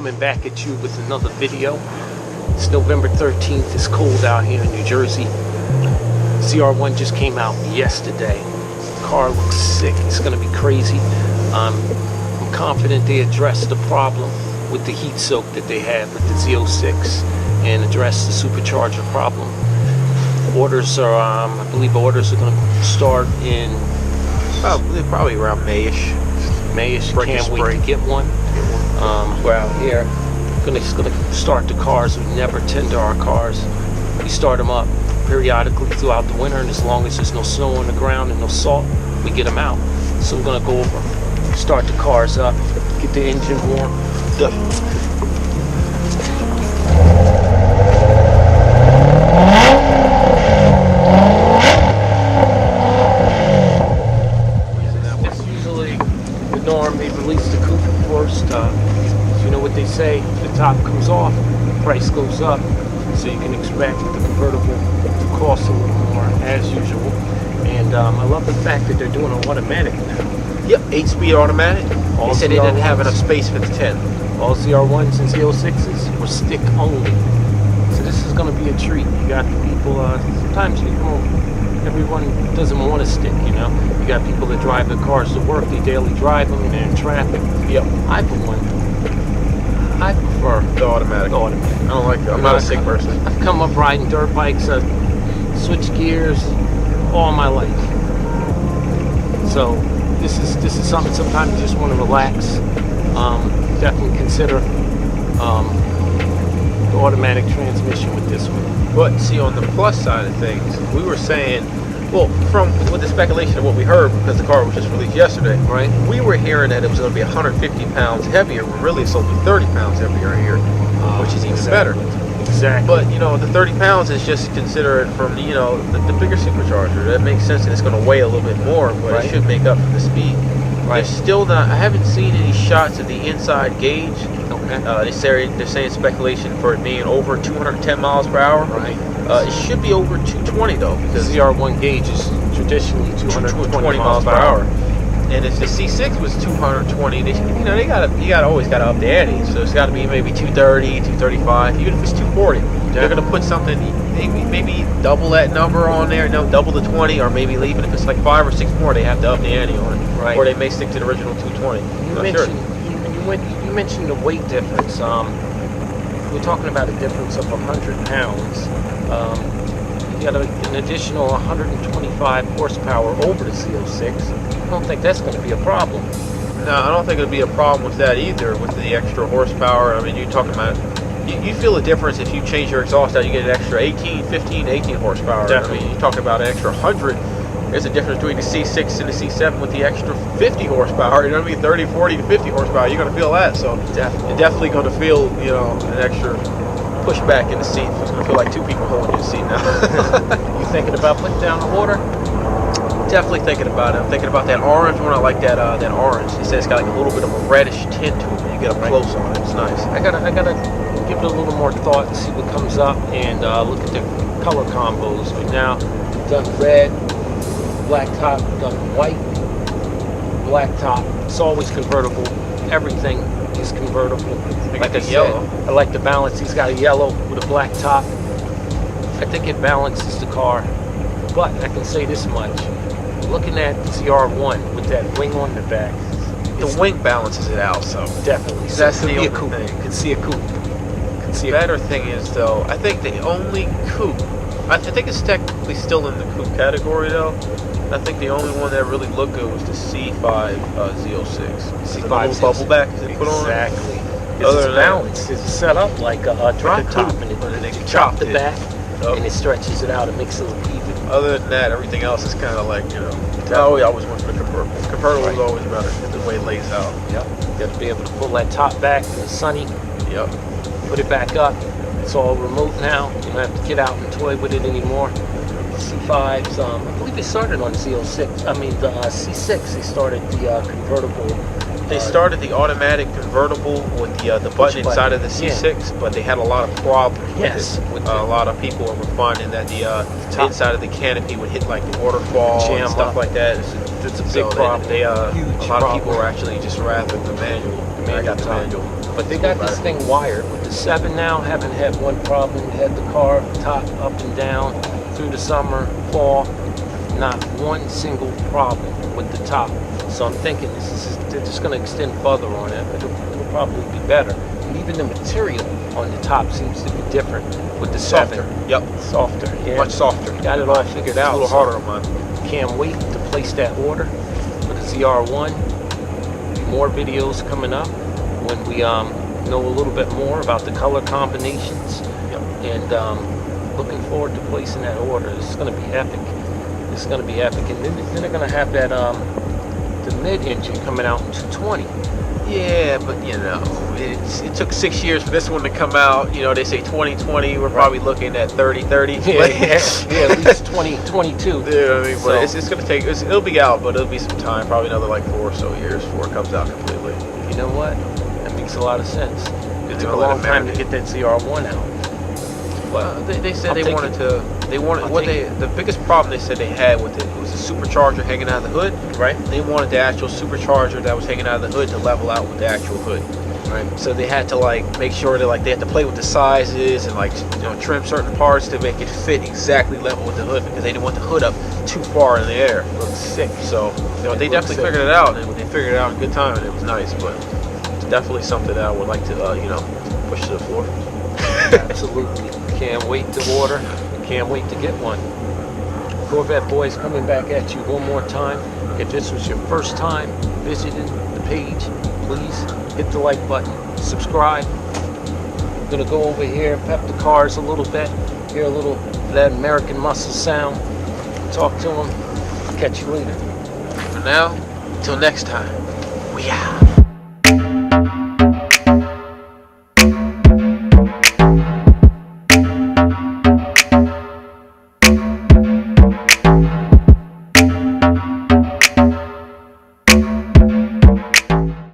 coming back at you with another video. It's November 13th. It's cold out here in New Jersey. ZR1 just came out yesterday. The car looks sick. It's going to be crazy. I'm confident they addressed the problem with the heat soak that they had with the Z06 and addressed the supercharger problem. Orders are, I believe orders are going to start in probably around Mayish. Can't wait to get one. We're out here. Gonna start the cars. We never tender our cars. We start them up periodically throughout the winter, and as long as there's no snow on the ground and no salt, we get them out. So we're gonna go over, start the cars up, get the engine warm. That's usually the norm. They release the coupe first. You know what they say, the top comes off, the price goes up, so you can expect the convertible to cost a little more as usual. And I love the fact that they're doing an automatic now. Yep, 8-speed automatic. They said they didn't have enough space for the 10. All ZR1s and Z06s were stick only. So this is going to be a treat. You got the people, sometimes everyone doesn't want to stick, you know. You got people that drive their cars to work, they daily drive them, and they're in traffic. Yep. I prefer the automatic. I don't like it. I'm not a stick person. I've come up riding dirt bikes, switched gears all my life. So this is something sometimes you just want to relax. Definitely consider the automatic transmission with this one. But see, on the plus side of things, we were saying, well, with the speculation of what we heard, because the car was just released yesterday, right? We were hearing that it was going to be 150 pounds heavier, but really it's only 30 pounds heavier here, which is even better. Exactly. But you know, the 30 pounds is just considered from the bigger supercharger. That makes sense, and it's going to weigh a little bit more, but right. It should make up for the speed. Right. There's still not. I haven't seen any shots of the inside gauge. Okay. They're saying speculation for it being over 210 miles per hour. Right. It should be over 220 though, because ZR1 gauge is traditionally 220 miles per hour. And if the C6 was 220, you always gotta up the ante. So it's got to be maybe 230, 235. Even if it's 240, they're gonna put something, maybe double that number on there. No, double the 20, or maybe even if it's like 5 or 6 more, they have to up the ante on it. Right. Or they may stick to the original 220. You mentioned the weight difference. We're talking about a difference of 100 pounds. You got an additional 125 horsepower over the Z06. I don't think that's going to be a problem. No, I don't think it'll be a problem with that either, with the extra horsepower. I mean, you're talking about, you feel a difference if you change your exhaust out, you get an extra 15 to 18 horsepower. Definitely. I mean, you're talking about an extra 100. There's a difference between the C6 and the C7 with the extra 50 horsepower. You know what I mean? 30, 40 to 50 horsepower. You're going to feel that. So you're definitely going to feel, an extra pushback in the seat. It's going to feel like 2 people holding your seat now. You thinking about putting down the order? Definitely thinking about it. I'm thinking about that orange one. I like that orange. It says it's got like a little bit of a reddish tint to it when you get up close on it. It's nice. I gotta give it a little more thought and see what comes up, and look at the color combos. But now we've done red, black top, we've done white, black top. It's always convertible. Everything is convertible. Like I said, yellow. I like the balance. He's got a yellow with a black top. I think it balances the car. But I can say this much. Looking at ZR1 with that wing on the back, the wing balances it out, so definitely. So that's the only thing. You can see a coupe. The better thing is, though, I think the only coupe, I think it's technically still in the coupe category, though. I think the only one that really looked good was the C5 Z06. C5 bubble back that they put on. Exactly. Other than balance, it's set up like a drop top, and they you chop the back, Yep. and it stretches it out and makes it look even. Other than that, everything else is kind of like, I always went for the convertible. Convertible is always better, the way it lays out. Yep. You got to be able to pull that top back when it's sunny. Yep. Put it back up. It's all remote now. You don't have to get out and toy with it anymore. C5s, I believe they started on Z06. I mean, the C6, they started the convertible. They started the automatic convertible with the button inside of the C6, but they had a lot of problems with a lot of people were finding that the inside of the canopy would hit like the waterfall and stuff like that. It's a big problem. A lot of people were actually just rather the manual. I got the manual. But they got this thing wired with the 7 now. Haven't had one problem. Had the car top up and down through the summer, fall. Not one single problem with the top. So I'm thinking they're just going to extend further on it. It'll probably be better. And even the material on the top seems to be different with the 7. Softer. Yep. Softer. Yeah. Much softer. Got it all figured out. A little harder on mine. Can't wait to place that order for the ZR1. More videos coming up when we know a little bit more about the color combinations. Yep. And looking forward to placing that order. It's going to be epic. It's going to be epic. And then they're going to have that the mid-engine coming out in 220. Yeah, but you know, it took 6 years for this one to come out. You know, they say 2020. We're probably looking at 30. Yeah, at least 2022. Yeah, I mean, but it's going to take. It'll be out, but it'll be some time. Probably another like 4 or so years before it comes out completely. You know what? That makes a lot of sense. It took a long time to get that ZR1 out. They said they wanted the biggest problem they said they had with it was the supercharger hanging out of the hood. Right. They wanted the actual supercharger that was hanging out of the hood to level out with the actual hood. Right. So they had to like make sure that they had to play with the sizes and trim certain parts to make it fit exactly level with the hood because they didn't want the hood up too far in the air. It looked sick. So they definitely figured it out, and they figured it out in good time, and it was nice. But it's definitely something that I would like to push to the floor. Absolutely. Can't wait to order. Can't wait to get one. Corvette Boys coming back at you one more time. If this was your first time visiting the page, please hit the like button. Subscribe. I'm going to go over here, pep the cars a little bit. Hear a little of that American muscle sound. Talk to them. Catch you later. For now, until next time, we out.